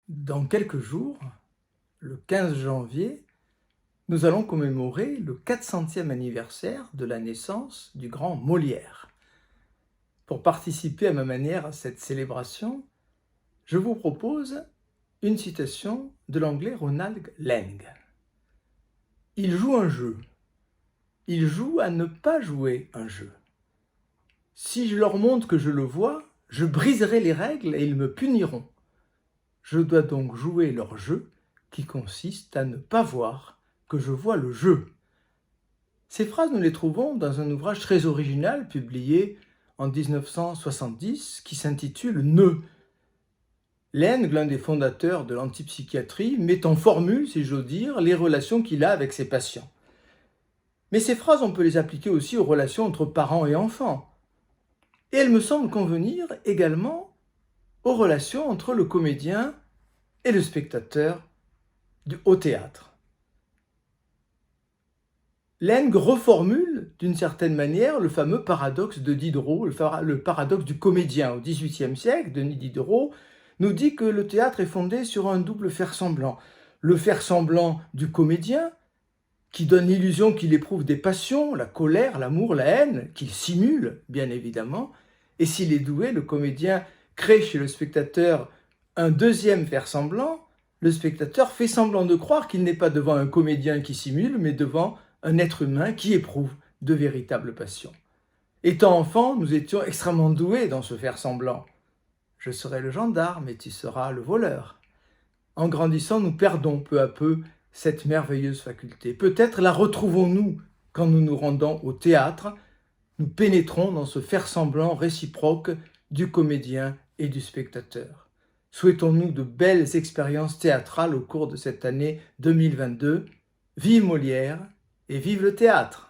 Dans quelques jours, le 15 janvier, nous allons commémorer le 400e anniversaire de la naissance du grand Molière. Pour participer à ma manière à cette célébration, je vous propose une citation de l'anglais Ronald Lang. Il joue un jeu. Il joue à ne pas jouer un jeu. Si je leur montre que je le vois, je briserai les règles et ils me puniront. Je dois donc jouer leur jeu qui consiste à ne pas voir que je vois le jeu. Ces phrases, nous les trouvons dans un ouvrage très original publié en 1970 qui s'intitule « Nœud ». Lang, l'un des fondateurs de l'antipsychiatrie, met en formule, si j'ose dire, les relations qu'il a avec ses patients. Mais ces phrases, on peut les appliquer aussi aux relations entre parents et enfants. Et elles me semblent convenir également aux relations entre le comédien et le spectateur au théâtre. Lang reformule d'une certaine manière le fameux paradoxe de Diderot, le paradoxe du comédien. Au XVIIIe siècle, Denis Diderot nous dit que le théâtre est fondé sur un double faire-semblant. Le faire-semblant du comédien, qui donne l'illusion qu'il éprouve des passions, la colère, l'amour, la haine, qu'il simule, bien évidemment. Et s'il est doué, le comédien crée chez le spectateur un deuxième faire-semblant. Le spectateur fait semblant de croire qu'il n'est pas devant un comédien qui simule, mais devant un être humain qui éprouve de véritables passions. Étant enfant, nous étions extrêmement doués dans ce faire-semblant. Je serai le gendarme et tu seras le voleur. En grandissant, nous perdons peu à peu cette merveilleuse faculté. Peut-être la retrouvons-nous quand nous nous rendons au théâtre. Nous pénétrons dans ce faire-semblant réciproque du comédien et du spectateur. Souhaitons-nous de belles expériences théâtrales au cours de cette année 2022. Vive Molière et vive le théâtre!